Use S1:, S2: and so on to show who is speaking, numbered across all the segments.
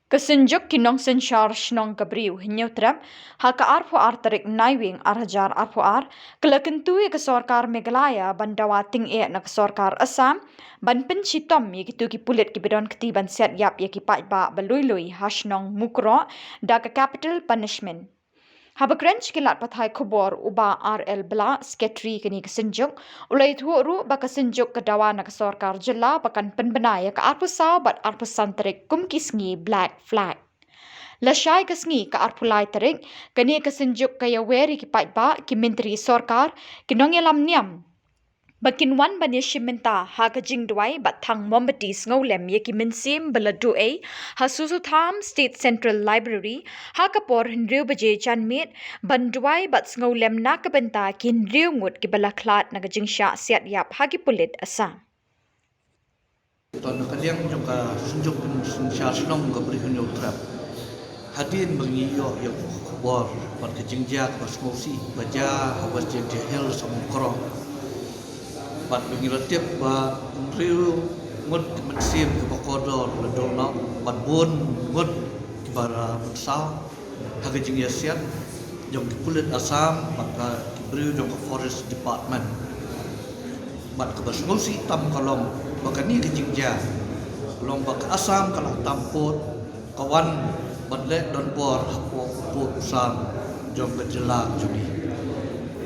S1: Kesenjuk kinong sensyar shnong kabriu hinyutrap haka arpo artarik naiwing arhajar arpo kelakentui ke sorkar Meghalaya bandawa ting na ke sorkar Assam ban pencitom ye gitu ki pulit ki bidon ketiban set yap ye ki ba belui hashnong mukro da ke capital punishment. Habakrench kilat pathai kubor uba RL Bla sketri kini kesenjuk ulai thu ru ba kesenjuk kedawa na kesorkar jela bakan penbenaya ke arpusaw bat arpusan terik kum kisngi black flag. Lasyai kesngi ke arpulai terik kini kesenjuk kaya weri ki ba ki menteri sorkar kinong yalam niam. Bakin wan banya shimenta ha ka jingdwai bat thang mombati ngolem ye ki minsim beladu ha susu tham State Central Library ha ka por hnriu baje chanmit bandwai bat ngolem na ka benta ki hnriu ngut ki balaklat na ka jingsha siat yap ha ki pulit Assam.
S2: Ton kaliang joka sunjuk sya snong ka bri hunyo trap hadin bangi yo bor par ke jingjak pas mosi baja hawas je hel som kro bat bangi ratip ba riu ngut mensim ke bakodor la dolna bat bon ngut ki bara mutsa ha ke jingya siat jong ki pulit Assam maka ki bri jong forest department bat ke bas mosi tam kalom bakani ke jingja long bak Assam kala tampot kawan badle don bor hapo pu sam jom bejela juni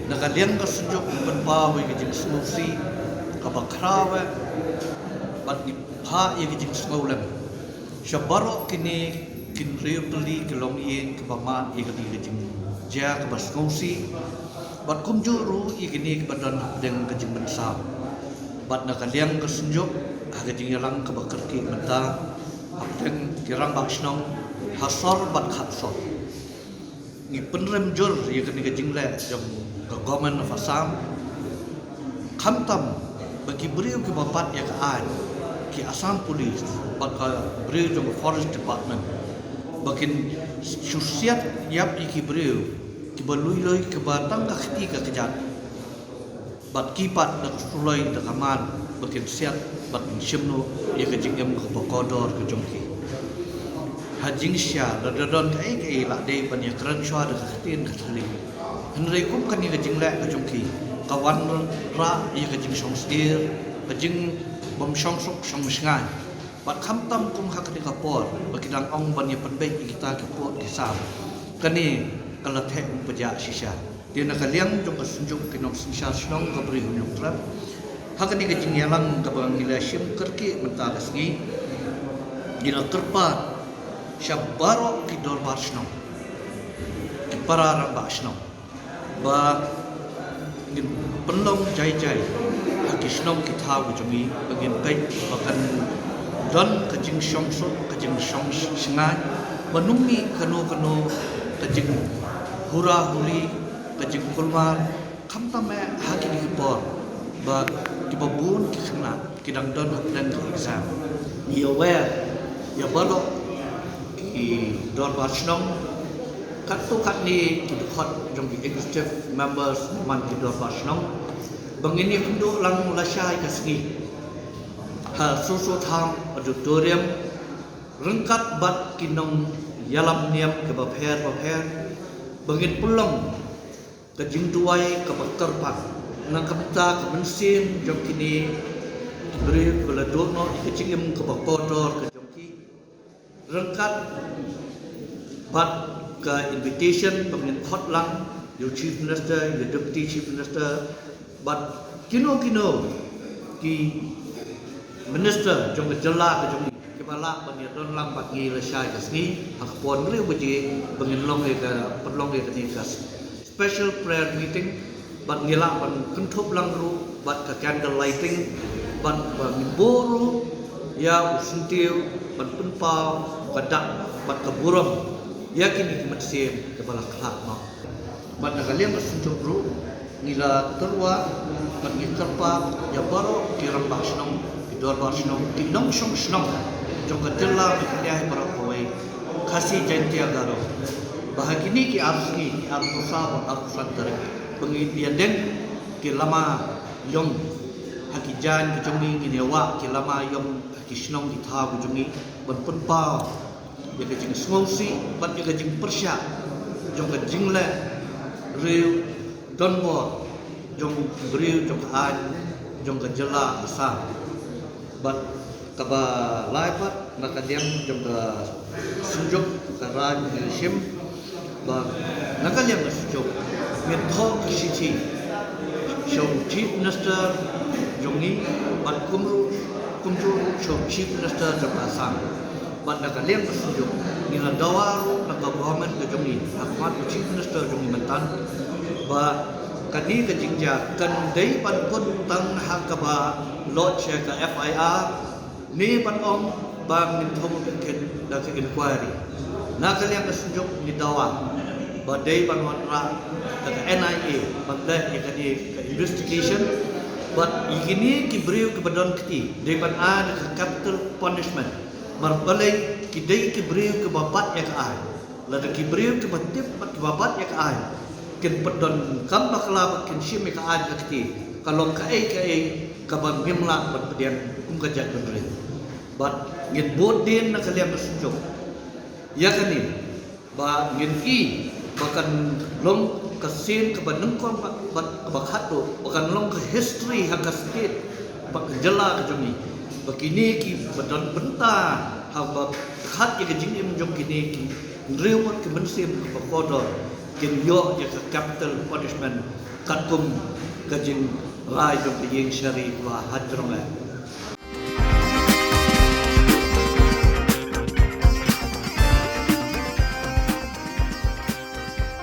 S2: nakalian ka sunjuk penpa we ke jing smusi ka bakrawe bat ni pha ye ke jing smolem shabaro kini kin riu tuli ke long yen ke baman ye ke jing ja ke bas smusi bat kumjuru ye kini ke badan deng ke jing bensam bat nakalian ka sunjuk aga jing yalang ke bakerki menta apeng kirang baksnong hasor bat khatsor ni penrem jur ye kini ke jingle jom ke government of Assam khamtam bagi beriu ke bapat ya ke an ki Assam police bat ka beriu jom forest department bakin susiat yap ki beriu ki balui ke batang ka khti ka kejat bat kipat dak sulai dak aman bakin siat bat shimno ye ke jingem ke bakodor ke jongki hajing sya dadon kai la dei pan ya kran shwa dak khtin khli henrei kum kan ye ke jingle ke jongki kawan ra ye ke jing song stir ke jing bom song sok song misngai bat khamtam kum hak ni kapor bakidang ong ban ye panbe kita ke pot ke sam kani kala the paja shisha dia nak kaliang jong kesunjuk kinong sisha snong ka bri hunyong trap hakani ke jing yalang ka bang ilashim kerki menta kasgi dina terpat syabaro ki dorbar snong ki para ramba snong ba ngin pendong jai haki snong ki thaw jongi bangin pai bakan don ka jing shong so ka jing shong sngai manumi kano ka jing hura huri kajing kulmar khamta me haki ni por ba ki babun ki khna ki dang don dan ki exam ya we ya balo ki don bashnong kat tu kat ni ki khot jong ki executive members man ki don bashnong bangini kundu lang lasai kasgi ha so tham auditorium rengkat bat kinong yalam niam ke bapher bangin pulong ke jing duai ke bakter pat nang kapta ke mensim jom kini beri bela dono ke jingem ke bakodor ke jongki rengkat bat ke invitation pengin khotlang your chief minister your deputy chief minister bat kino ki minister jong ke jela ke jong ke bala ban ye don lang bat ngi la shai kasni hak pon beri beje pengin long ke pedlong ke ni kas special prayer meeting bat ngila ban kuntup lang ru bat ka candle lighting bat boru ya usuntiu bat punpau kadak bat kaburam ya kini kemesim ke balak khak no bat nakaliam usunjuk ru ngila terwa bat ngitarpa ya baro kiram basnong idor basnong tinong song snong jong katela miknya para koi khasi jantia garo bahagini ki arpusa arpusan tarik pengidian den ki lama yong hakijan ki jongi ni newa ki lama yong ki snong ki tha bu jongi ban pun pa ya ke jing Sulawesi bat ya ke jing Persia jong ke jing le riu Donbor jong beriu jong an jong ke jela Assam bat kaba lai pat na kadiang jong ke sunjuk ke ran shim ba na kadiang sunjuk mit thok city Shom Chief Minister Jongi Bat Kumru Shom Chief Minister Jom Assam Bat Nakaliang Kesunjuk Nila Dawaru Naka Government ke Jongi Hakmat Chief Minister Jongi Mentan Ba Kadi ke Jingja Kan Day Pan Pun Tang Hakaba Lord Share ke FIR Ni Pan Om Bang Nintong Ken Dake Inquiry Nakaliang Kesunjuk Ni Dawa Ba Day Pan Watra Ke NIA Bagda Yang Kadi investigation but igini kibriu ke badan kiti depan ada ke capital punishment marbalai kidai kibriu ke babat ya ke ai lada kibriu ke batip ke babat ya ke ai ken badan kam bakla ken shim ke ai ke kiti kalau ke ai ke ban mimla bat pedian kum kajak bendri but ngin bodin na kalian bersunjuk ya kanin ba ngin i bahkan long kasin kebaneng kon bakhat tu bahkan long ke history hak sikit bak jela ke jongi begini ki badan benta hak khat ke jing im jong kini ki riwat ke mensim ke kodor kin yo ke capital punishment katum ke jing rai jong ke yeng syari wa hadrong